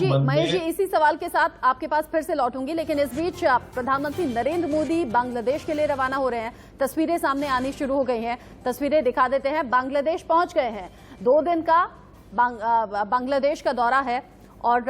महेश जी, इसी सवाल के साथ आपके पास फिर से लौटूंगी, लेकिन इस बीच प्रधानमंत्री नरेंद्र मोदी बांग्लादेश के लिए रवाना हो रहे हैं। तस्वीरें सामने आनी शुरू हो गई हैं, तस्वीरें दिखा देते हैं। बांग्लादेश पहुंच गए हैं, 2 दिन का बांग्लादेश का दौरा है और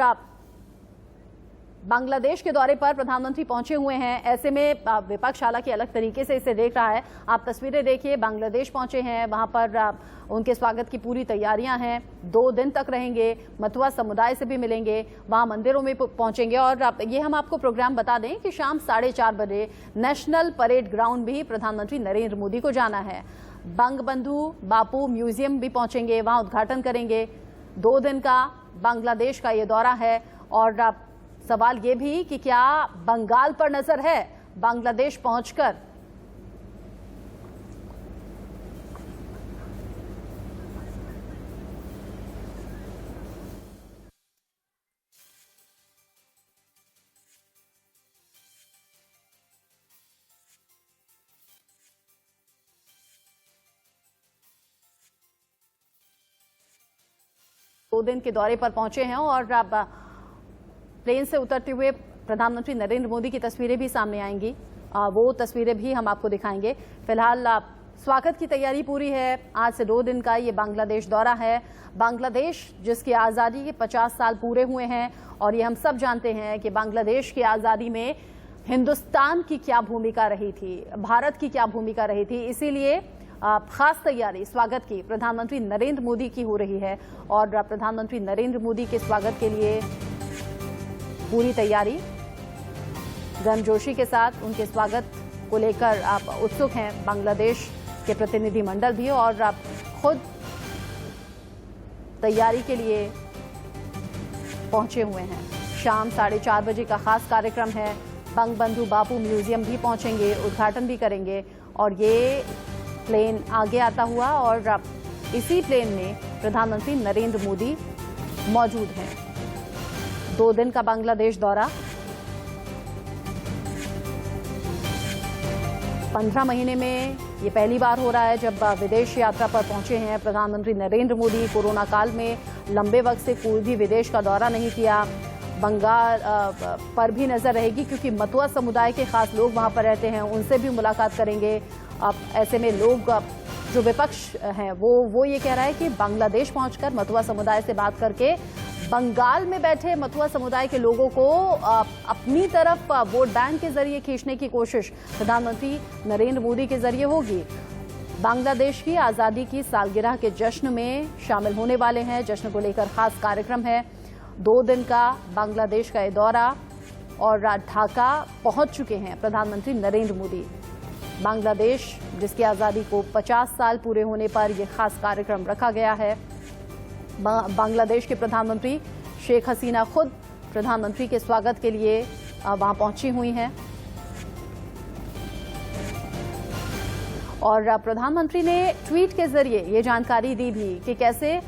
बांग्लादेश के दौरे पर प्रधानमंत्री पहुंचे हुए हैं। ऐसे में विपक्ष हालांकि अलग तरीके से इसे देख रहा है। आप तस्वीरें देखिए, बांग्लादेश पहुंचे हैं, वहां पर उनके स्वागत की पूरी तैयारियां हैं। 2 दिन तक रहेंगे, मतुआ समुदाय से भी मिलेंगे, वहां मंदिरों में पहुंचेंगे। और ये हम आपको प्रोग्राम बता दें कि शाम 4:30 बजे नेशनल परेड ग्राउंड भी प्रधानमंत्री नरेंद्र मोदी को जाना है। बंगबंधु बापू म्यूजियम भी पहुंचेंगे, वहां उद्घाटन करेंगे। 2 दिन का बांग्लादेश का ये दौरा है और सवाल ये भी कि क्या बंगाल पर नजर है बांग्लादेश पहुंचकर? दो दिन के दौरे पर पहुंचे हैं और प्लेन से उतरते हुए प्रधानमंत्री नरेंद्र मोदी की तस्वीरें भी सामने आएंगी, वो तस्वीरें भी हम आपको दिखाएंगे। फिलहाल स्वागत की तैयारी पूरी है। आज से 2 दिन का ये बांग्लादेश दौरा है। बांग्लादेश जिसकी आज़ादी के 50 साल पूरे हुए हैं और ये हम सब जानते हैं कि बांग्लादेश की आज़ादी में हिंदुस्तान की क्या भूमिका रही थी, भारत की क्या भूमिका रही थी। इसीलिए खास तैयारी स्वागत की प्रधानमंत्री नरेंद्र मोदी की हो रही है और प्रधानमंत्री नरेंद्र मोदी के स्वागत के लिए पूरी तैयारी गर्मजोशी के साथ उनके स्वागत को लेकर आप उत्सुक हैं। बांग्लादेश के प्रतिनिधि मंडल भी और आप खुद तैयारी के लिए पहुंचे हुए हैं। शाम 4:30 बजे का खास कार्यक्रम है। बंगबंधु बापू म्यूजियम भी पहुंचेंगे, उद्घाटन भी करेंगे और ये प्लेन आगे आता हुआ और इसी प्लेन में प्रधानमंत्री नरेंद्र मोदी मौजूद हैं। 2 दिन का बांग्लादेश दौरा 15 महीने में ये पहली बार हो रहा है जब विदेश यात्रा पर पहुंचे हैं प्रधानमंत्री नरेंद्र मोदी। कोरोना काल में लंबे वक्त से कोई भी विदेश का दौरा नहीं किया। बंगाल पर भी नजर रहेगी क्योंकि मतुआ समुदाय के खास लोग वहां पर रहते हैं, उनसे भी मुलाकात करेंगे। अब ऐसे में लोग जो विपक्ष हैं वो ये कह रहा है कि बांग्लादेश पहुंचकर मतुआ समुदाय से बात करके बंगाल में बैठे मतुआ समुदाय के लोगों को अपनी तरफ वोट बैंक के जरिए खींचने की कोशिश प्रधानमंत्री नरेंद्र मोदी के जरिए होगी। बांग्लादेश की आज़ादी की सालगिरह के जश्न में शामिल होने वाले हैं। जश्न को लेकर खास कार्यक्रम है। 2 दिन का बांग्लादेश का ये दौरा और ढाका पहुंच चुके हैं प्रधानमंत्री नरेंद्र मोदी। बांग्लादेश जिसकी आज़ादी को 50 साल पूरे होने पर यह खास कार्यक्रम रखा गया है। बांग्लादेश के प्रधानमंत्री शेख हसीना खुद प्रधानमंत्री के स्वागत के लिए वहां पहुंची हुई हैं और प्रधानमंत्री ने ट्वीट के जरिए ये जानकारी दी भी कि कैसे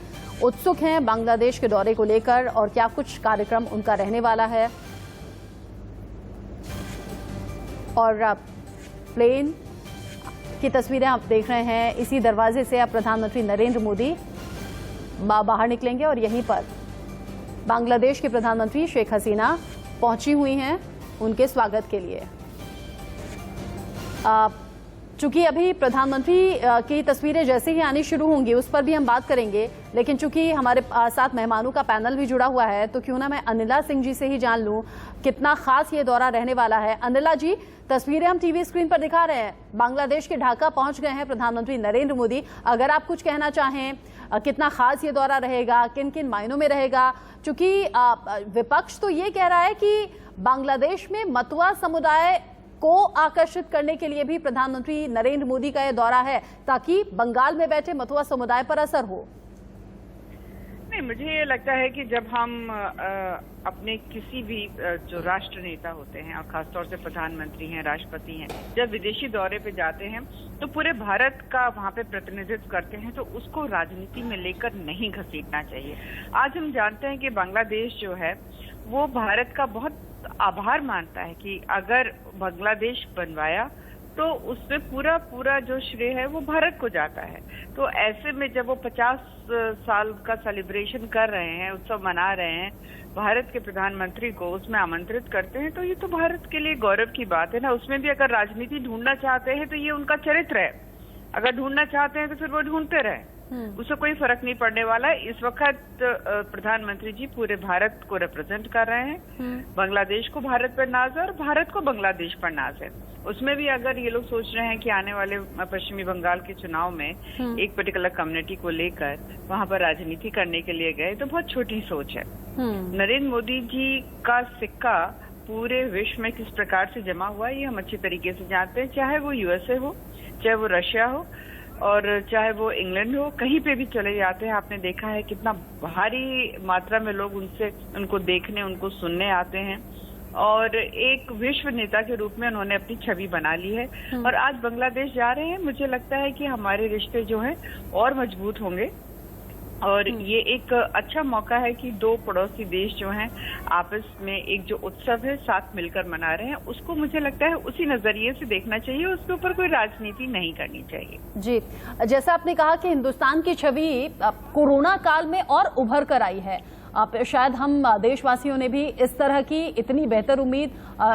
उत्सुक हैं बांग्लादेश के दौरे को लेकर और क्या कुछ कार्यक्रम उनका रहने वाला है। और प्लेन की तस्वीरें आप देख रहे हैं। इसी दरवाजे से अब प्रधानमंत्री नरेंद्र मोदी बाहर निकलेंगे और यहीं पर बांग्लादेश के प्रधानमंत्री शेख हसीना पहुंची हुई हैं उनके स्वागत के लिए। चूंकि अभी प्रधानमंत्री की तस्वीरें जैसे ही आनी शुरू होंगी उस पर भी हम बात करेंगे, लेकिन चूंकि हमारे साथ मेहमानों का पैनल भी जुड़ा हुआ है तो क्यों ना मैं अनिला सिंह जी से ही जान लूं कितना खास ये दौरा रहने वाला है। अनिला जी, तस्वीरें हम टीवी स्क्रीन पर दिखा रहे हैं, बांग्लादेश के ढाका पहुंच गए हैं प्रधानमंत्री नरेंद्र मोदी। अगर आप कुछ कहना चाहें, कितना खास ये दौरा रहेगा, किन किन मायनों में रहेगा? चूंकि विपक्ष तो ये कह रहा है कि बांग्लादेश में मतुआ समुदाय को आकर्षित करने के लिए भी प्रधानमंत्री नरेंद्र मोदी का यह दौरा है ताकि बंगाल में बैठे मतुआ समुदाय पर असर हो। नहीं, मुझे ये लगता है कि जब हम अपने किसी भी जो राष्ट्र नेता होते हैं और खासतौर से प्रधानमंत्री हैं, राष्ट्रपति हैं, जब विदेशी दौरे पे जाते हैं तो पूरे भारत का वहाँ पे प्रतिनिधित्व करते हैं, तो उसको राजनीति में लेकर नहीं घसीटना चाहिए। आज हम जानते हैं कि बांग्लादेश जो है वो भारत का बहुत आभार मानता है कि अगर बांग्लादेश बनवाया तो उसमें पूरा जो श्रेय है वो भारत को जाता है। तो ऐसे में जब वो 50 साल का सेलिब्रेशन कर रहे हैं, उत्सव मना रहे हैं, भारत के प्रधानमंत्री को उसमें आमंत्रित करते हैं, तो ये तो भारत के लिए गौरव की बात है ना। उसमें भी अगर राजनीति ढूंढना चाहते हैं तो ये उनका चरित्र है, अगर ढूंढना चाहते हैं तो फिर वो ढूंढते रहे, उससे कोई फर्क नहीं पड़ने वाला है। इस वक्त प्रधानमंत्री जी पूरे भारत को रिप्रेजेंट कर रहे हैं, बांग्लादेश को भारत पर नाज है और भारत को बांग्लादेश पर नाज है। उसमें भी अगर ये लोग सोच रहे हैं कि आने वाले पश्चिमी बंगाल के चुनाव में एक पर्टिकुलर कम्युनिटी को लेकर वहां पर राजनीति करने के लिए गए, तो बहुत छोटी सोच है। नरेंद्र मोदी जी का सिक्का पूरे विश्व में किस प्रकार से जमा हुआ है ये हम अच्छी तरीके से जानते हैं। चाहे वो यूएसए हो, चाहे वो रशिया हो और चाहे वो इंग्लैंड हो, कहीं पे भी चले जाते हैं, आपने देखा है कितना भारी मात्रा में लोग उनको देखने, उनको सुनने आते हैं और एक विश्व नेता के रूप में उन्होंने अपनी छवि बना ली है। और आज बांग्लादेश जा रहे हैं, मुझे लगता है कि हमारे रिश्ते जो हैं और मजबूत होंगे और ये एक अच्छा मौका है कि दो पड़ोसी देश जो हैं आपस में एक जो उत्सव है साथ मिलकर मना रहे हैं, उसको मुझे लगता है उसी नजरिए से देखना चाहिए, उसके ऊपर कोई राजनीति नहीं करनी चाहिए। जी, जैसा आपने कहा कि हिंदुस्तान की छवि कोरोना काल में और उभर कर आई है, शायद हम देशवासियों ने भी इस तरह की इतनी बेहतर उम्मीद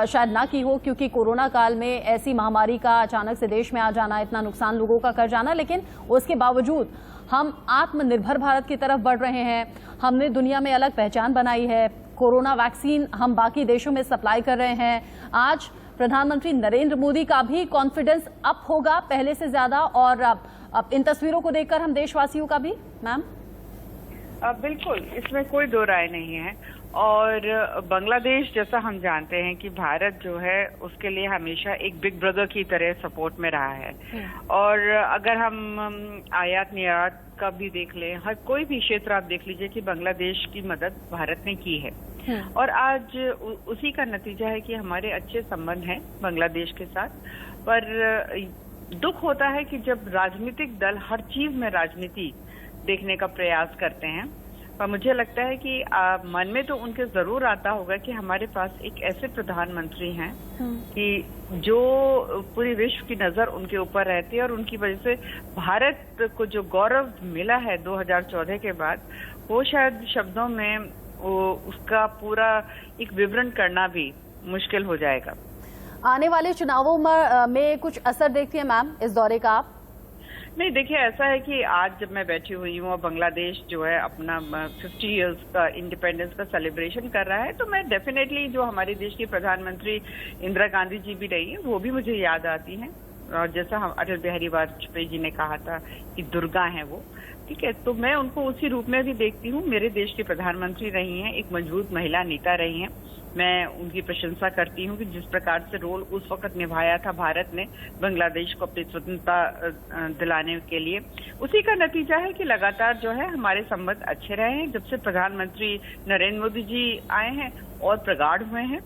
शायद ना की हो, क्योंकि कोरोना काल में ऐसी महामारी का अचानक से देश में आ जाना, इतना नुकसान लोगों का कर जाना, लेकिन उसके बावजूद हम आत्मनिर्भर भारत की तरफ बढ़ रहे हैं। हमने दुनिया में अलग पहचान बनाई है, कोरोना वैक्सीन हम बाकी देशों में सप्लाई कर रहे हैं। आज प्रधानमंत्री नरेंद्र मोदी का भी कॉन्फिडेंस अप होगा पहले से ज्यादा, और अब इन तस्वीरों को देखकर हम देशवासियों का भी। मैम बिल्कुल, इसमें कोई दो राय नहीं है। और बांग्लादेश, जैसा हम जानते हैं कि भारत जो है उसके लिए हमेशा एक बिग ब्रदर की तरह सपोर्ट में रहा है। और अगर हम आयात निर्यात का भी देख लें, हर कोई भी क्षेत्र आप देख लीजिए कि बांग्लादेश की मदद भारत ने की है। और आज उसी का नतीजा है कि हमारे अच्छे संबंध हैं बांग्लादेश के साथ। पर दुख होता है कि जब राजनीतिक दल हर चीज में राजनीति देखने का प्रयास करते हैं, पर मुझे लगता है कि मन में तो उनके जरूर आता होगा कि हमारे पास एक ऐसे प्रधानमंत्री हैं कि जो पूरी विश्व की नजर उनके ऊपर रहती है और उनकी वजह से भारत को जो गौरव मिला है 2014 के बाद, वो शायद शब्दों में उसका पूरा एक विवरण करना भी मुश्किल हो जाएगा। आने वाले चुनावों में कुछ असर देखती है मैम इस दौरे का आप? नहीं, देखिए, ऐसा है कि आज जब मैं बैठी हुई हूँ और बांग्लादेश जो है अपना 50 इयर्स का इंडिपेंडेंस का सेलिब्रेशन कर रहा है, तो मैं डेफिनेटली जो हमारे देश की प्रधानमंत्री इंदिरा गांधी जी भी रही हैं, वो भी मुझे याद आती हैं। और जैसा हम अटल बिहारी वाजपेयी जी ने कहा था कि दुर्गा हैं वो, ठीक है, तो मैं उनको उसी रूप में भी देखती हूँ। मेरे देश की प्रधानमंत्री रही हैं, एक मजबूत महिला नेता रही हैं। मैं उनकी प्रशंसा करती हूँ कि जिस प्रकार से रोल उस वक्त निभाया था भारत ने बांग्लादेश को अपनी स्वतंत्रता दिलाने के लिए, उसी का नतीजा है कि लगातार जो है हमारे संबंध अच्छे रहे हैं जब से प्रधानमंत्री नरेंद्र मोदी जी आए हैं और प्रगाढ़ हुए हैं।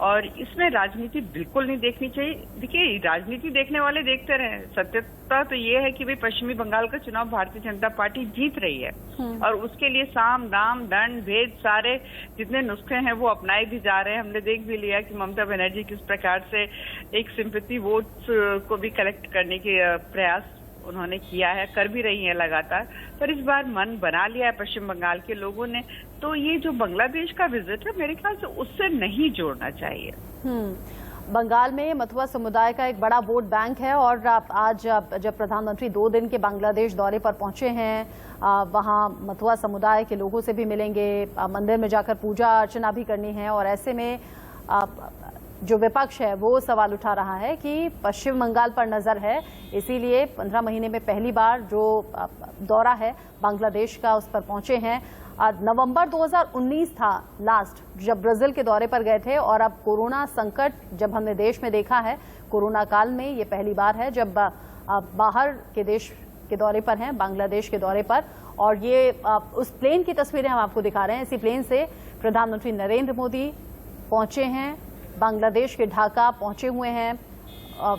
और इसमें राजनीति बिल्कुल नहीं देखनी चाहिए। देखिए, राजनीति देखने वाले देखते रहे, सत्यता तो ये है कि भाई पश्चिमी बंगाल का चुनाव भारतीय जनता पार्टी जीत रही है और उसके लिए साम दाम दंड भेद सारे जितने नुस्खे हैं वो अपनाए भी जा रहे हैं। हमने देख भी लिया कि ममता बनर्जी किस प्रकार से एक सिंपैथी वोट्स को भी कलेक्ट करने के प्रयास उन्होंने किया है, कर भी रही हैं लगातार। पर इस बार मन बना लिया है पश्चिम बंगाल के लोगों ने, तो ये जो बांग्लादेश का विजिट है मेरे ख्याल से उससे नहीं जोड़ना चाहिए। बंगाल में मथुआ समुदाय का एक बड़ा वोट बैंक है और आज जब प्रधानमंत्री 2 दिन के बांग्लादेश दौरे पर पहुंचे हैं, वहां मथुआ समुदाय के लोगों से भी मिलेंगे, मंदिर में जाकर पूजा अर्चना भी करनी है। और ऐसे में जो विपक्ष है वो सवाल उठा रहा है कि पश्चिम बंगाल पर नजर है, इसीलिए 15 महीने में पहली बार जो दौरा है बांग्लादेश का उस पर पहुंचे हैं। नवंबर 2019 था लास्ट जब ब्राजील के दौरे पर गए थे, और अब कोरोना संकट जब हमने देश में देखा है, कोरोना काल में ये पहली बार है जब बाहर के देश के दौरे पर हैं, बांग्लादेश के दौरे पर। और ये उस प्लेन की तस्वीरें हम आपको दिखा रहे हैं। इसी प्लेन से प्रधानमंत्री नरेंद्र मोदी पहुंचे हैं, बांग्लादेश के ढाका पहुंचे हुए हैं,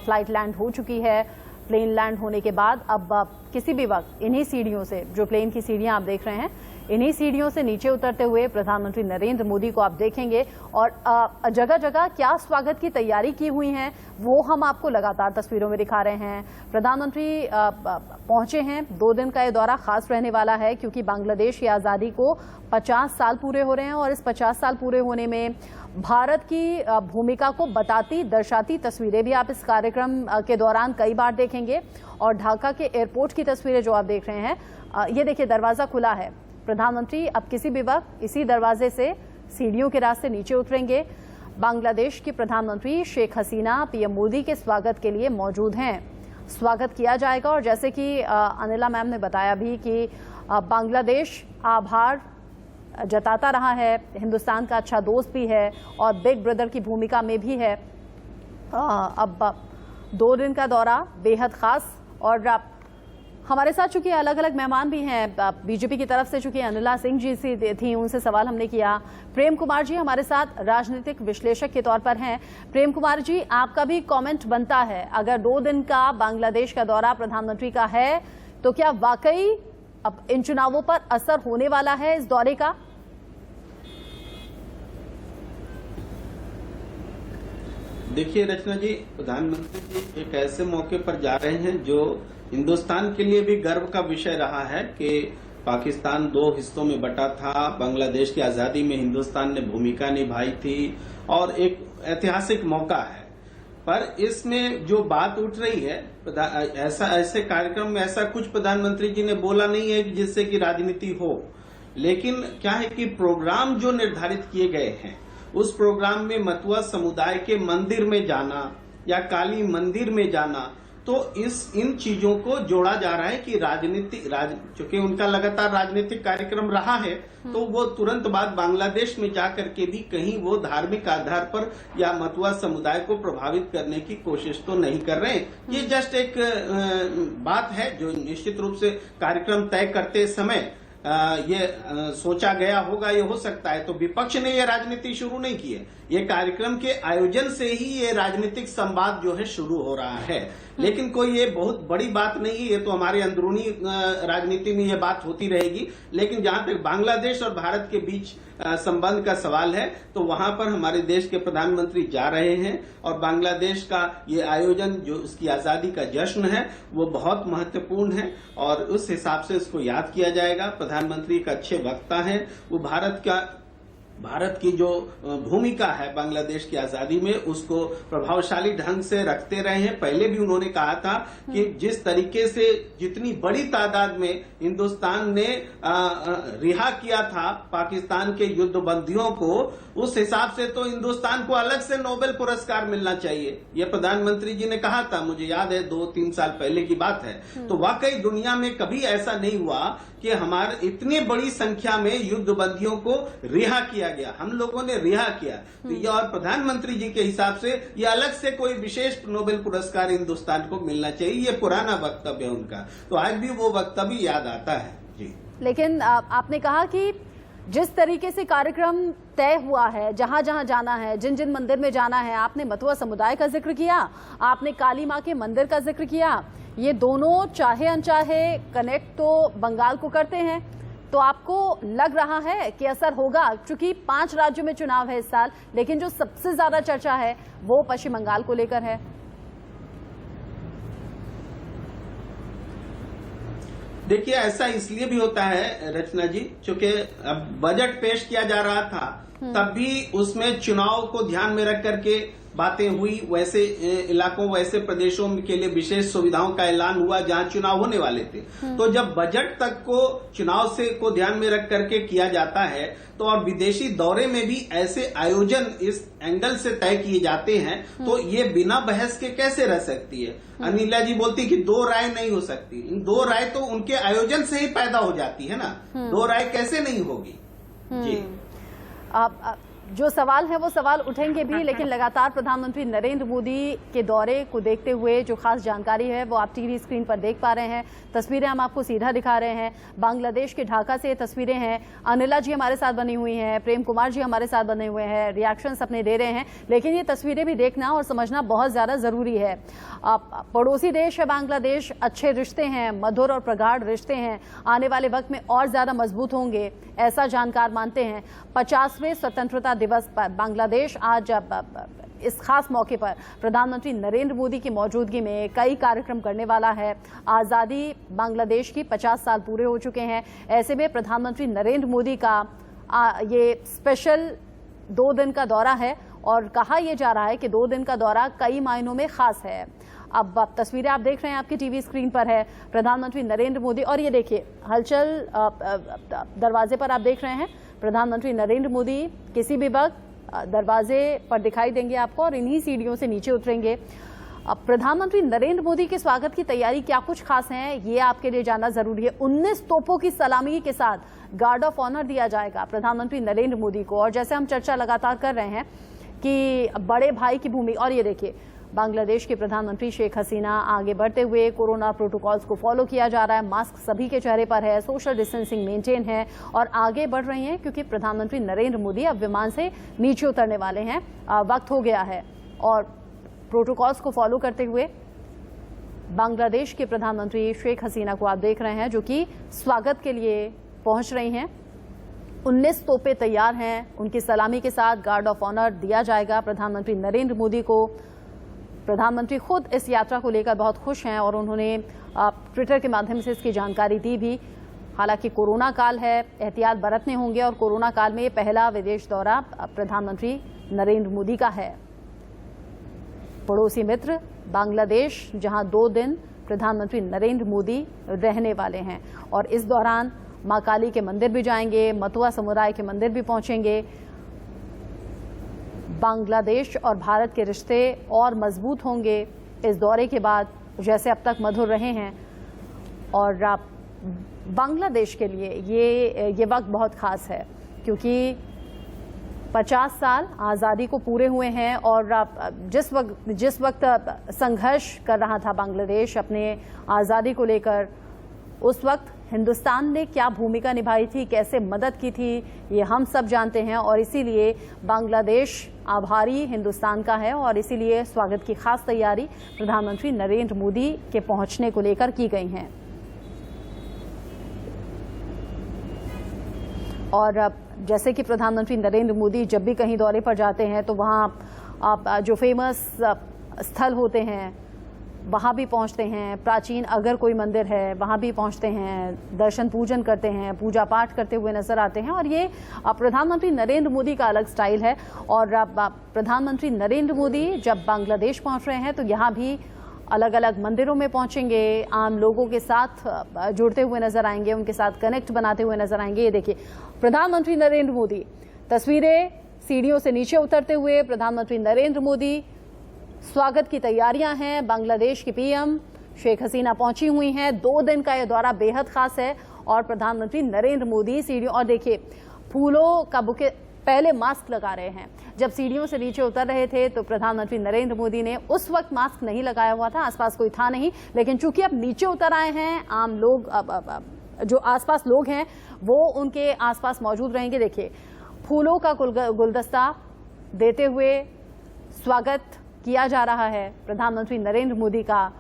फ्लाइट लैंड हो चुकी है। प्लेन लैंड होने के बाद अब किसी भी वक्त इन्हीं सीढ़ियों से, जो प्लेन की सीढ़ियां आप देख रहे हैं, इन्हीं सीढ़ियों से नीचे उतरते हुए प्रधानमंत्री नरेंद्र मोदी को आप देखेंगे और जगह जगह क्या स्वागत की तैयारी की हुई है वो हम आपको लगातार तस्वीरों में दिखा रहे हैं। प्रधानमंत्री पहुंचे हैं, 2 दिन का ये दौरा खास रहने वाला है क्योंकि बांग्लादेश की आज़ादी को 50 साल पूरे हो रहे हैं और इस 50 साल पूरे होने में भारत की भूमिका को बताती दर्शाती तस्वीरें भी आप इस कार्यक्रम के दौरान कई बार देखेंगे। और ढाका के एयरपोर्ट की तस्वीरें जो आप देख रहे हैं, ये देखिए दरवाजा खुला है। प्रधानमंत्री अब किसी भी वक्त इसी दरवाजे से सीढ़ियों के रास्ते नीचे उतरेंगे। बांग्लादेश की प्रधानमंत्री शेख हसीना पीएम मोदी के स्वागत के लिए मौजूद हैं। स्वागत किया जाएगा और जैसे कि अनिला मैम ने बताया भी कि बांग्लादेश आभार जताता रहा है, हिंदुस्तान का अच्छा दोस्त भी है और बिग ब्रदर की भूमिका में भी है। अब 2 दिन का दौरा बेहद खास और हमारे साथ चूंकि अलग अलग मेहमान भी हैं बीजेपी की तरफ से, चूंकि अनिला सिंह जी सी थी, उनसे सवाल हमने किया। प्रेम कुमार जी हमारे साथ राजनीतिक विश्लेषक के तौर पर हैं। प्रेम कुमार जी, आपका भी कमेंट बनता है, अगर 2 दिन का बांग्लादेश का दौरा प्रधानमंत्री का है तो क्या वाकई अब इन चुनावों पर असर होने वाला है इस दौरे का? देखिए रचना जी, प्रधानमंत्री जी एक ऐसे मौके पर जा रहे हैं जो हिंदुस्तान के लिए भी गर्व का विषय रहा है कि पाकिस्तान 2 हिस्सों में बटा था, बांग्लादेश की आजादी में हिंदुस्तान ने भूमिका निभाई थी और एक ऐतिहासिक मौका है। पर इसमें जो बात उठ रही है, ऐसे कार्यक्रम में ऐसा कुछ प्रधानमंत्री जी ने बोला नहीं है जिससे कि राजनीति हो, लेकिन क्या है कि प्रोग्राम जो निर्धारित किए गए हैं उस प्रोग्राम में मतुआ समुदाय के मंदिर में जाना या काली मंदिर में जाना, तो इन चीजों को जोड़ा जा रहा है कि चूंकि उनका लगातार राजनीतिक कार्यक्रम रहा है तो वो तुरंत बाद बांग्लादेश में जाकर के भी कहीं वो धार्मिक आधार पर या मतुआ समुदाय को प्रभावित करने की कोशिश तो नहीं कर रहे हैं। ये जस्ट एक बात है जो निश्चित रूप से कार्यक्रम तय करते समय ये सोचा गया होगा, ये हो सकता है। तो विपक्ष ने ये राजनीति शुरू नहीं की है, ये कार्यक्रम के आयोजन से ही ये राजनीतिक संवाद जो है शुरू हो रहा है। लेकिन कोई ये बहुत बड़ी बात नहीं है, ये तो हमारे अंदरूनी राजनीति में ये बात होती रहेगी। लेकिन जहां तक बांग्लादेश और भारत के बीच संबंध का सवाल है तो वहां पर हमारे देश के प्रधानमंत्री जा रहे हैं और बांग्लादेश का ये आयोजन जो उसकी आजादी का जश्न है वो बहुत महत्वपूर्ण है और उस हिसाब से इसको याद किया जाएगा। प्रधानमंत्री एक अच्छे वक्ता है, वो भारत की जो भूमिका है बांग्लादेश की आजादी में उसको प्रभावशाली ढंग से रखते रहे हैं। पहले भी उन्होंने कहा था कि जिस तरीके से जितनी बड़ी तादाद में हिंदुस्तान ने रिहा किया था पाकिस्तान के युद्ध बंदियों को, उस हिसाब से तो हिंदुस्तान को अलग से नोबेल पुरस्कार मिलना चाहिए, ये प्रधानमंत्री जी ने कहा था। मुझे याद है 2-3 साल पहले की बात है। तो वाकई दुनिया में कभी ऐसा नहीं हुआ कि हमारे इतनी बड़ी संख्या में युद्ध बंदियों को रिहा किया गया, हम लोगों ने रिहा किया। तो ये और प्रधानमंत्री जी के हिसाब से ये अलग से कोई विशेष नोबेल पुरस्कार हिंदुस्तान को मिलना चाहिए, ये पुराना वक्तव्य है उनका। तो आज भी वो वक्तव्य याद आता है जी। लेकिन आपने कहा कि जिस तरीके से कार्यक्रम तय हुआ है, जहां जहां जाना है, जिन जिन मंदिर में जाना है, आपने मतुआ समुदाय का जिक्र किया, आपने काली मां के मंदिर का जिक्र किया, ये दोनों चाहे अनचाहे कनेक्ट तो बंगाल को करते हैं। तो आपको लग रहा है कि असर होगा? क्योंकि 5 राज्यों में चुनाव है इस साल, लेकिन जो सबसे ज्यादा चर्चा है वो पश्चिम बंगाल को लेकर है। देखिए, ऐसा इसलिए भी होता है रचना जी, क्योंकि अब बजट पेश किया जा रहा था तब भी उसमें चुनाव को ध्यान में रख करके बातें हुई। वैसे इलाकों, वैसे प्रदेशों के लिए विशेष सुविधाओं का ऐलान हुआ जहां चुनाव होने वाले थे। तो जब बजट तक को चुनाव से को ध्यान में रख करके किया जाता है तो और विदेशी दौरे में भी ऐसे आयोजन इस एंगल से तय किए जाते हैं तो ये बिना बहस के कैसे रह सकती है? अनिला जी बोलती कि 2 राय नहीं हो सकती। इन 2 राय तो उनके आयोजन से ही पैदा हो जाती है ना, 2 राय कैसे नहीं होगी? जी जो सवाल है वो सवाल उठेंगे भी, लेकिन लगातार प्रधानमंत्री नरेंद्र मोदी के दौरे को देखते हुए जो खास जानकारी है वो आप टीवी स्क्रीन पर देख पा रहे हैं। तस्वीरें हम आपको सीधा दिखा रहे हैं। बांग्लादेश के ढाका से तस्वीरें हैं। अनिला जी हमारे साथ बनी हुई हैं, प्रेम कुमार जी हमारे साथ बने हुए हैं, रिएक्शंस अपने दे रहे हैं, लेकिन ये तस्वीरें भी देखना और समझना बहुत ज्यादा जरूरी है। पड़ोसी देश है बांग्लादेश, अच्छे रिश्ते हैं, मधुर और प्रगाढ़ रिश्ते हैं, आने वाले वक्त में और ज्यादा मजबूत होंगे, ऐसा जानकार मानते हैं। 50वें स्वतंत्रता दिवस पर बांग्लादेश आज इस खास मौके पर प्रधानमंत्री नरेंद्र मोदी की मौजूदगी में कई कार्यक्रम करने वाला है। आज़ादी बांग्लादेश की 50 साल पूरे हो चुके हैं। ऐसे में प्रधानमंत्री नरेंद्र मोदी का ये स्पेशल 2 दिन का दौरा है और कहा यह जा रहा है कि 2 दिन का दौरा कई मायनों में खास है। अब तस्वीरें आप देख रहे हैं, आपकी टीवी स्क्रीन पर है प्रधानमंत्री नरेंद्र मोदी, और ये देखिए हलचल दरवाजे पर आप देख रहे हैं। प्रधानमंत्री नरेंद्र मोदी किसी भी वक्त दरवाजे पर दिखाई देंगे आपको और इन्हीं सीढ़ियों से नीचे उतरेंगे। अब प्रधानमंत्री नरेंद्र मोदी के स्वागत की तैयारी क्या कुछ खास है ये आपके लिए जानना जरूरी है। 19 तोपों की सलामी के साथ गार्ड ऑफ ऑनर दिया जाएगा प्रधानमंत्री नरेंद्र मोदी को। और जैसे हम चर्चा लगातार कर रहे हैं कि बड़े भाई की भूमिका, और ये देखिए बांग्लादेश के प्रधानमंत्री शेख हसीना आगे बढ़ते हुए, कोरोना प्रोटोकॉल्स को फॉलो किया जा रहा है, मास्क सभी के चेहरे पर है, सोशल डिस्टेंसिंग मेंटेन है और आगे बढ़ रही हैं क्योंकि प्रधानमंत्री नरेंद्र मोदी अब विमान से नीचे उतरने वाले हैं। वक्त हो गया है और प्रोटोकॉल्स को फॉलो करते हुए बांग्लादेश के प्रधानमंत्री शेख हसीना को आप देख रहे हैं जो कि स्वागत के लिए पहुंच रही हैं। 19 तोपें तैयार हैं, उनकी सलामी के साथ गार्ड ऑफ ऑनर दिया जाएगा प्रधानमंत्री नरेंद्र मोदी को। प्रधानमंत्री खुद इस यात्रा को लेकर बहुत खुश हैं और उन्होंने ट्विटर के माध्यम से इसकी जानकारी दी भी। हालांकि कोरोना काल है, एहतियात बरतने होंगे और कोरोना काल में ये पहला विदेश दौरा प्रधानमंत्री नरेंद्र मोदी का है। पड़ोसी मित्र बांग्लादेश, जहां 2 दिन प्रधानमंत्री नरेंद्र मोदी रहने वाले हैं और इस दौरान मां काली के मंदिर भी जाएंगे, मतुआ समुदाय के मंदिर भी पहुंचेंगे। बांग्लादेश और भारत के रिश्ते और मजबूत होंगे इस दौरे के बाद, जैसे अब तक मधुर रहे हैं। और बांग्लादेश के लिए ये वक्त बहुत खास है क्योंकि 50 साल आज़ादी को पूरे हुए हैं और जिस वक्त संघर्ष कर रहा था बांग्लादेश अपने आज़ादी को लेकर, उस वक्त हिंदुस्तान ने क्या भूमिका निभाई थी, कैसे मदद की थी, ये हम सब जानते हैं। और इसीलिए बांग्लादेश आभारी हिंदुस्तान का है और इसीलिए स्वागत की खास तैयारी प्रधानमंत्री नरेंद्र मोदी के पहुंचने को लेकर की गई हैं। और जैसे कि प्रधानमंत्री नरेंद्र मोदी जब भी कहीं दौरे पर जाते हैं तो वहाँ जो फेमस स्थल होते हैं वहाँ भी पहुँचते हैं। प्राचीन अगर कोई मंदिर है वहाँ भी पहुँचते हैं, दर्शन पूजन करते हैं, पूजा पाठ करते हुए नजर आते हैं। और ये प्रधानमंत्री नरेंद्र मोदी का अलग स्टाइल है। और प्रधानमंत्री नरेंद्र मोदी जब बांग्लादेश पहुँच रहे हैं तो यहाँ भी अलग अलग मंदिरों में पहुंचेंगे, आम लोगों के साथ जुड़ते हुए नजर आएंगे, उनके साथ कनेक्ट बनाते हुए नजर आएंगे। ये देखिए प्रधानमंत्री नरेंद्र मोदी, तस्वीरें सीढ़ियों से नीचे उतरते हुए प्रधानमंत्री नरेंद्र मोदी। स्वागत की तैयारियां हैं। बांग्लादेश की पीएम शेख हसीना पहुंची हुई हैं। 2 दिन का यह दौरा बेहद खास है और प्रधानमंत्री नरेंद्र मोदी सीढ़ियों, और देखिए फूलों का बुके, पहले मास्क लगा रहे हैं। जब सीढ़ियों से नीचे उतर रहे थे तो प्रधानमंत्री नरेंद्र मोदी ने उस वक्त मास्क नहीं लगाया हुआ था, आसपास कोई था नहीं, लेकिन चूंकि अब नीचे उतर आए हैं, आम लोग जो आसपास लोग हैं वो उनके आसपास मौजूद रहेंगे। देखिए फूलों का गुलदस्ता देते हुए स्वागत किया जा रहा है प्रधानमंत्री नरेंद्र मोदी का।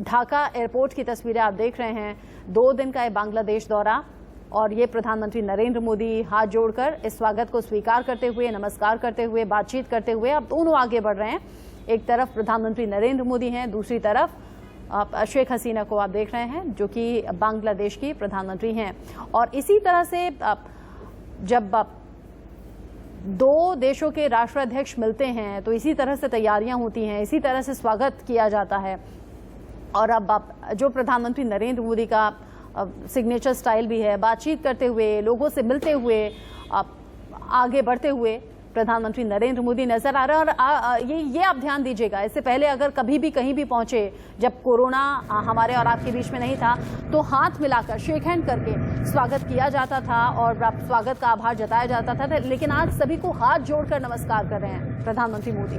ढाका एयरपोर्ट की तस्वीरें आप देख रहे हैं। 2 दिन का ये बांग्लादेश दौरा और ये प्रधानमंत्री नरेंद्र मोदी हाथ जोड़कर इस स्वागत को स्वीकार करते हुए, नमस्कार करते हुए, बातचीत करते हुए अब दोनों आगे बढ़ रहे हैं। एक तरफ प्रधानमंत्री नरेंद्र मोदी हैं, दूसरी तरफ शेख हसीना को आप देख रहे हैं जो कि बांग्लादेश की प्रधानमंत्री हैं। और इसी तरह से जब 2 देशों के राष्ट्राध्यक्ष मिलते हैं तो इसी तरह से तैयारियां होती हैं, इसी तरह से स्वागत किया जाता है। और अब जो प्रधानमंत्री नरेंद्र मोदी का सिग्नेचर स्टाइल भी है, बातचीत करते हुए, लोगों से मिलते हुए, आगे बढ़ते हुए प्रधानमंत्री नरेंद्र मोदी नजर आ रहे हैं। और ये आप ध्यान दीजिएगा, इससे पहले अगर कभी भी कहीं भी पहुंचे, जब कोरोना हमारे और आपके बीच में नहीं था, तो हाथ मिलाकर शेक हैंड करके स्वागत किया जाता था और स्वागत का आभार जताया जाता था। लेकिन आज सभी को हाथ जोड़कर नमस्कार कर रहे हैं प्रधानमंत्री Modi.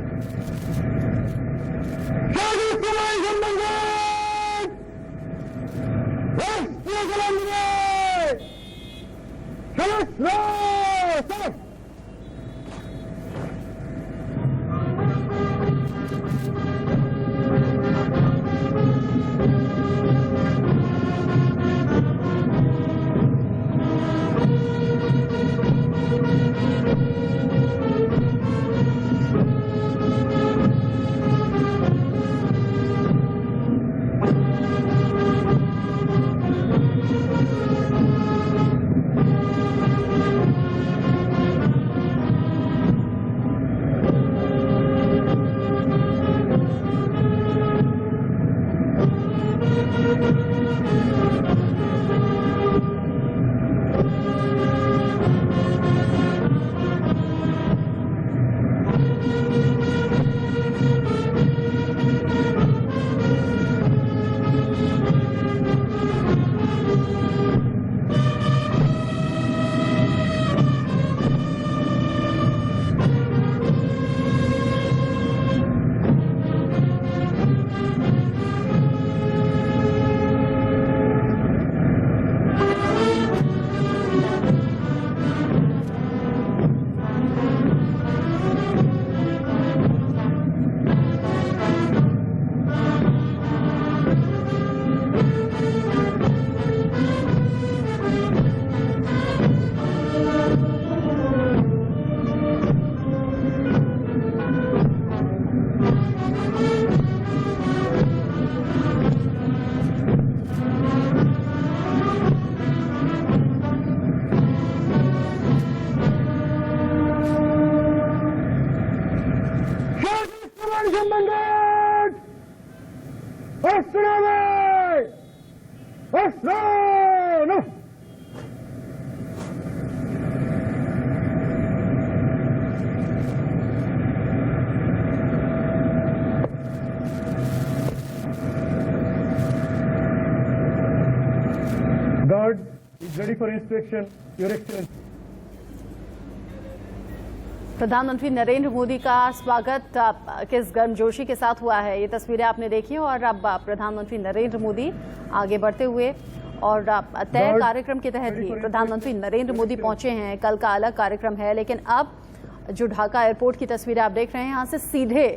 Guard is ready for inspection, Your Excellency. प्रधानमंत्री नरेंद्र मोदी का स्वागत किस गर्मजोशी के साथ हुआ है, ये तस्वीरें आपने देखी। और अब प्रधानमंत्री नरेंद्र मोदी आगे बढ़ते हुए और तय कार्यक्रम के तहत ही प्रधानमंत्री नरेंद्र मोदी पहुंचे हैं। कल का अलग कार्यक्रम है, लेकिन अब जो ढाका एयरपोर्ट की तस्वीरें आप देख रहे हैं, यहाँ से सीधे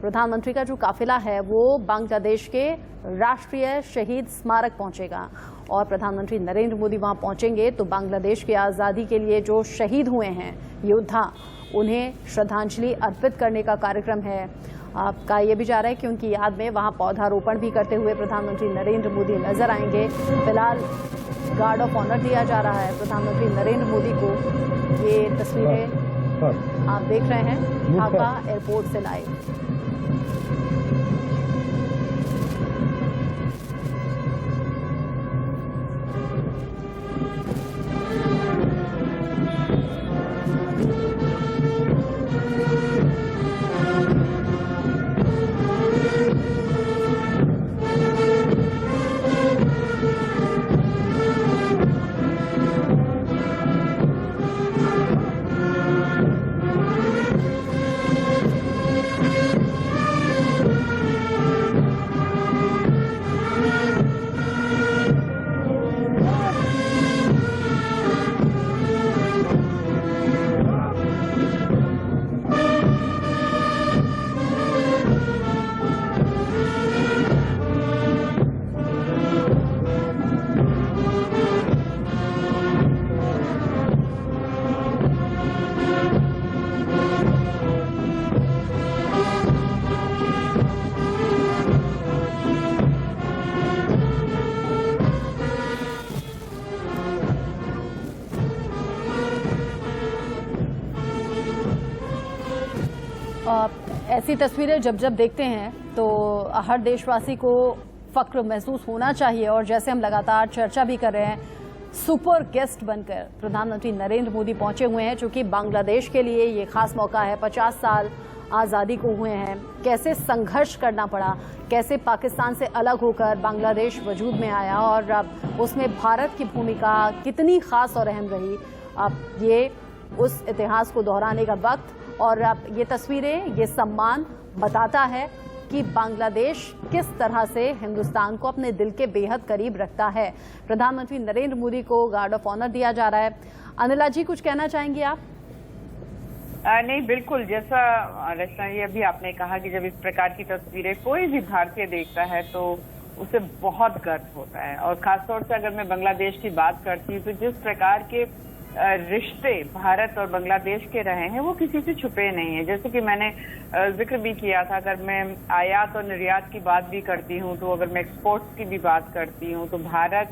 प्रधानमंत्री का जो काफिला है वो बांग्लादेश के राष्ट्रीय शहीद स्मारक पहुंचेगा। और प्रधानमंत्री नरेंद्र मोदी वहां पहुंचेंगे तो बांग्लादेश की आज़ादी के लिए जो शहीद हुए हैं योद्धा, उन्हें श्रद्धांजलि अर्पित करने का कार्यक्रम है। कहा यह भी जा रहा है कि उनकी याद में वहां पौधारोपण भी करते हुए प्रधानमंत्री नरेंद्र मोदी नजर आएंगे। फिलहाल गार्ड ऑफ ऑनर दिया जा रहा है प्रधानमंत्री नरेंद्र मोदी को। ये तस्वीरें आप देख रहे हैं ढाका एयरपोर्ट से लाइव। ऐसी तस्वीरें जब जब देखते हैं तो हर देशवासी को फक्र महसूस होना चाहिए। और जैसे हम लगातार चर्चा भी कर रहे हैं, सुपर गेस्ट बनकर प्रधानमंत्री नरेंद्र मोदी पहुंचे हुए हैं, चूंकि बांग्लादेश के लिए ये खास मौका है। 50 साल आज़ादी को हुए हैं, कैसे संघर्ष करना पड़ा, कैसे पाकिस्तान से अलग होकर बांग्लादेश वजूद में आया और अब उसमें भारत की भूमिका कितनी खास और अहम रही, अब ये उस इतिहास को दोहराने का वक्त और अब ये तस्वीरें, ये सम्मान बताता है कि बांग्लादेश किस तरह से हिंदुस्तान को अपने दिल के बेहद करीब रखता है। प्रधानमंत्री नरेंद्र मोदी को गार्ड ऑफ ऑनर दिया जा रहा है। अनिला जी, कुछ कहना चाहेंगी आप? नहीं, बिल्कुल, जैसा रचना जी अभी आपने कहा कि जब इस प्रकार की तस्वीरें कोई भी भारतीय देखता है तो उसे बहुत गर्व होता है। और खासतौर से अगर मैं बांग्लादेश की बात करती हूँ तो जिस प्रकार के रिश्ते भारत और बांग्लादेश के रहे हैं वो किसी से छुपे नहीं है। जैसे कि मैंने जिक्र भी किया था, अगर मैं आयात और निर्यात की बात भी करती हूँ तो अगर मैं एक्सपोर्ट्स की भी बात करती हूँ तो भारत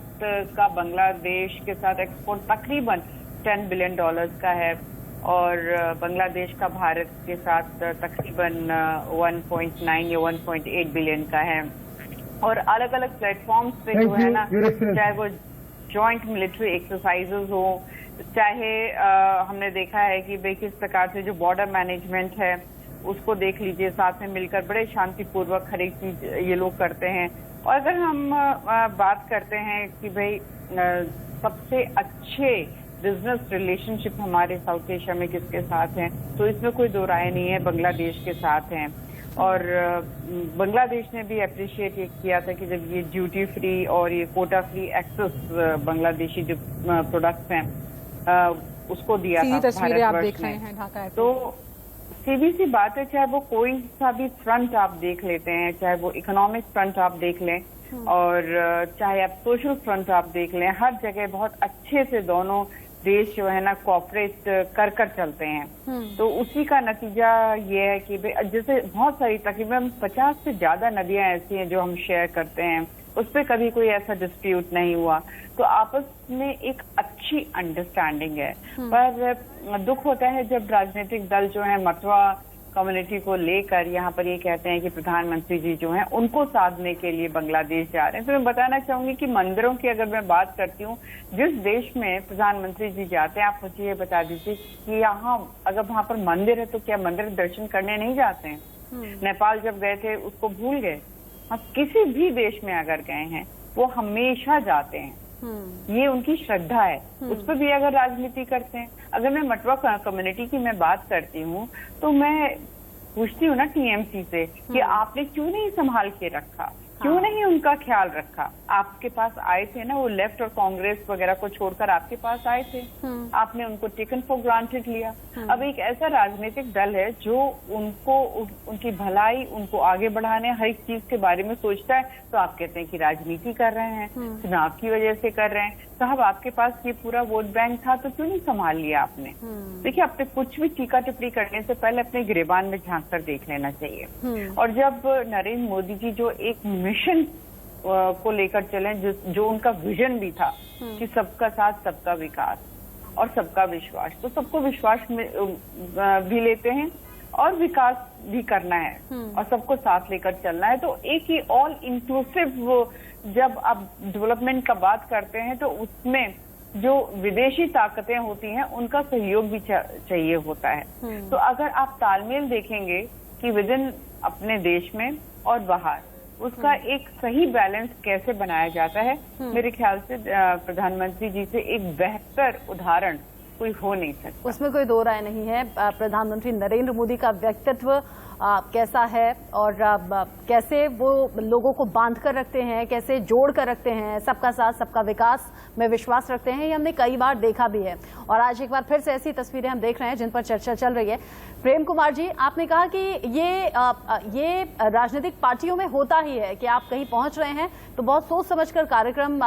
का बांग्लादेश के साथ एक्सपोर्ट तकरीबन $10 बिलियन का है और बांग्लादेश का भारत के साथ तकरीबन 1.9 या 1.8 बिलियन का है। और अलग अलग प्लेटफॉर्म्स पे जो है ना, चाहे वो जॉइंट मिलिट्री एक्सरसाइजेज हो, चाहे हमने देखा है कि भाई किस प्रकार से जो बॉर्डर मैनेजमेंट है उसको देख लीजिए, साथ में मिलकर बड़े शांतिपूर्वक हर एक चीज ये लोग करते हैं। और अगर हम बात करते हैं कि भाई सबसे अच्छे बिजनेस रिलेशनशिप हमारे साउथ एशिया में किसके साथ हैं, तो इसमें कोई दो राय नहीं है, बांग्लादेश के साथ हैं। और बांग्लादेश ने भी अप्रिशिएट ये किया था कि जब ये ड्यूटी फ्री और ये कोटा फ्री एक्सेस बांग्लादेशी जो प्रोडक्ट्स हैं उसको दिया था। तस्वीरें आप देख रहे हैं ढाका, तो सीधी सी बात है, चाहे वो कोई सा भी फ्रंट आप देख लेते हैं, चाहे वो इकोनॉमिक फ्रंट आप देख लें और चाहे आप सोशल फ्रंट आप देख लें, हर जगह बहुत अच्छे से दोनों देश जो है ना कोऑपरेट कर चलते हैं। तो उसी का नतीजा ये है कि जैसे बहुत सारी तकरीबन 50 से ज्यादा नदियां ऐसी हैं जो हम शेयर करते हैं, उस पर कभी कोई ऐसा डिस्प्यूट नहीं हुआ। तो आपस में एक अच्छी अंडरस्टैंडिंग है। पर दुख होता है जब राजनीतिक दल जो है मतवा कम्युनिटी को लेकर यहाँ पर ये कहते हैं कि प्रधानमंत्री जी जो हैं उनको साधने के लिए बांग्लादेश जा रहे हैं। तो मैं बताना चाहूंगी कि मंदिरों की अगर मैं बात करती हूँ, जिस देश में प्रधानमंत्री जी जाते हैं, आप मुझे ये बता दीजिए कि यहाँ अगर वहाँ पर मंदिर है तो क्या मंदिर दर्शन करने नहीं जाते हैं? नेपाल जब गए थे उसको भूल गए? हाँ, किसी भी देश में अगर गए हैं वो हमेशा जाते हैं, ये उनकी श्रद्धा है। उस पर भी अगर राजनीति करते हैं। अगर मैं मतवा कम्युनिटी की मैं बात करती हूँ तो मैं पूछती हूँ ना टीएमसी से कि आपने क्यों नहीं संभाल के रखा, क्यों नहीं उनका ख्याल रखा? आपके पास आए थे ना, वो लेफ्ट और कांग्रेस वगैरह को छोड़कर आपके पास आए थे, आपने उनको टेकन फॉर ग्रांटेड लिया। अब एक ऐसा राजनीतिक दल है जो उनको उनकी भलाई, उनको आगे बढ़ाने हर एक चीज के बारे में सोचता है, तो आप कहते हैं कि राजनीति कर रहे हैं, चुनाव की वजह से कर रहे हैं। साहब, आपके पास ये पूरा वोट बैंक था तो क्यों नहीं संभाल लिया आपने? देखिए, आपने कुछ भी टीका टिप्पणी करने से पहले अपने गिरेबान में झांक कर देख लेना चाहिए। और जब नरेंद्र मोदी जी जो एक मिशन को लेकर चले, जो उनका विजन भी था कि सबका साथ, सबका विकास और सबका विश्वास, तो सबको विश्वास में भी लेते हैं और विकास भी करना है और सबको साथ लेकर चलना है। तो एक ही ऑल इंक्लूसिव जब आप डेवलपमेंट का बात करते हैं तो उसमें जो विदेशी ताकतें होती हैं उनका सहयोग भी चाहिए होता है। तो अगर आप तालमेल देखेंगे कि विद इन अपने देश में और बाहर, उसका एक सही बैलेंस कैसे बनाया जाता है, मेरे ख्याल से प्रधानमंत्री जी से एक बेहतर उदाहरण कोई हो नहीं सकता। उसमें कोई दो राय नहीं है। प्रधानमंत्री नरेंद्र मोदी का व्यक्तित्व कैसा है और कैसे वो लोगों को बांध कर रखते हैं, कैसे जोड़ कर रखते हैं, सबका साथ सबका विकास में विश्वास रखते हैं, ये हमने कई बार देखा भी है। और आज एक बार फिर से ऐसी तस्वीरें हम देख रहे हैं जिन पर चर्चा चल रही है। प्रेम कुमार जी, आपने कहा कि ये राजनीतिक पार्टियों में होता ही है कि आप कहीं पहुंच रहे हैं तो बहुत सोच समझकर कार्यक्रम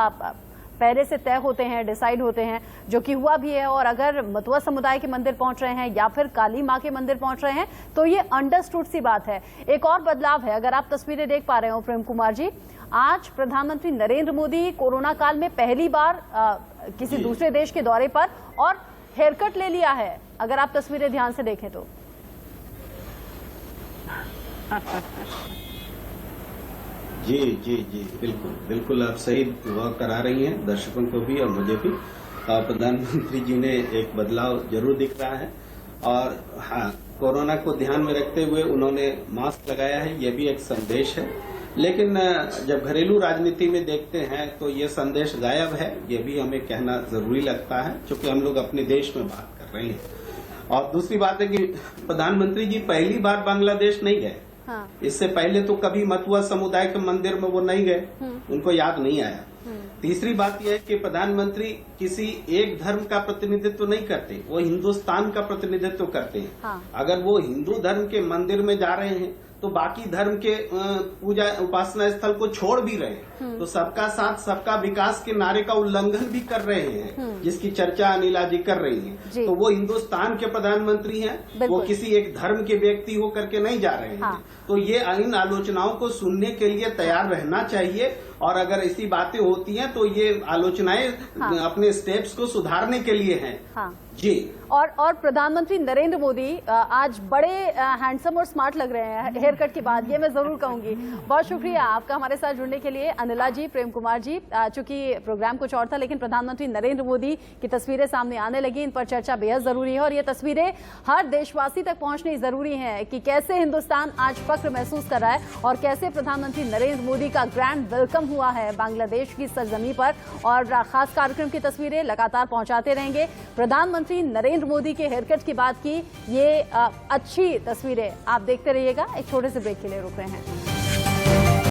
पहले से तय होते हैं, डिसाइड होते हैं, जो कि हुआ भी है। और अगर मतुआ समुदाय के मंदिर पहुंच रहे हैं या फिर काली मां के मंदिर पहुंच रहे हैं तो ये अंडरस्टूड सी बात है। एक और बदलाव है, अगर आप तस्वीरें देख पा रहे हो प्रेम कुमार जी, आज प्रधानमंत्री नरेंद्र मोदी कोरोना काल में पहली बार किसी दूसरे देश के दौरे पर और हेयरकट ले लिया है, अगर आप तस्वीरें ध्यान से देखें तो। जी जी जी, बिल्कुल बिल्कुल आप सही दुआ करा रही हैं, दर्शकों को भी और मुझे भी। प्रधानमंत्री जी ने एक बदलाव जरूर दिख रहा है और हाँ, कोरोना को ध्यान में रखते हुए उन्होंने मास्क लगाया है, ये भी एक संदेश है। लेकिन जब घरेलू राजनीति में देखते हैं तो ये संदेश गायब है, ये भी हमें कहना जरूरी लगता है, क्योंकि हम लोग अपने देश में बात कर रहे हैं। और दूसरी बात है कि प्रधानमंत्री जी पहली बार बांग्लादेश नहीं गए। हाँ। इससे पहले तो कभी मथुआ समुदाय के मंदिर में वो नहीं गए, उनको याद नहीं आया। तीसरी बात यह है कि प्रधानमंत्री किसी एक धर्म का प्रतिनिधित्व नहीं करते, वो हिंदुस्तान का प्रतिनिधित्व करते हैं। हाँ। अगर वो हिंदू धर्म के मंदिर में जा रहे हैं तो बाकी धर्म के पूजा उपासना स्थल को छोड़ भी रहे हैं, तो सबका साथ सबका विकास के नारे का उल्लंघन भी कर रहे हैं, जिसकी चर्चा अनिला जी कर रही हैं। तो वो हिंदुस्तान के प्रधानमंत्री हैं, वो किसी एक धर्म के व्यक्ति होकर के नहीं जा रहे हैं। हाँ। तो ये इन आलोचनाओं को सुनने के लिए तैयार रहना चाहिए, और अगर ऐसी बातें होती हैं तो ये आलोचनाएं अपने स्टेप्स को सुधारने के लिए हैं। हाँ। जी। और प्रधानमंत्री नरेंद्र मोदी आज बड़े हैंडसम और स्मार्ट लग रहे हैं हेयर कट के बाद, ये मैं जरूर कहूंगी। बहुत शुक्रिया आपका हमारे साथ जुड़ने के लिए अनिला जी, प्रेम कुमार जी। चूंकि प्रोग्राम कुछ और था, लेकिन प्रधानमंत्री नरेंद्र मोदी की तस्वीरें सामने आने लगी, इन पर चर्चा बेहद जरूरी है और ये तस्वीरें हर देशवासी तक पहुंचनी जरूरी है कि कैसे हिंदुस्तान आज फख्र महसूस कर रहा है और कैसे प्रधानमंत्री नरेंद्र मोदी का ग्रैंड वेलकम हुआ है बांग्लादेश की सरजमी पर। और खास कार्यक्रम की तस्वीरें लगातार पहुंचाते रहेंगे। प्रधानमंत्री नरेंद्र मोदी के हेयरकट की बात की, ये अच्छी तस्वीरें आप देखते रहिएगा। एक छोटे से ब्रेक के लिए रुक रहे हैं।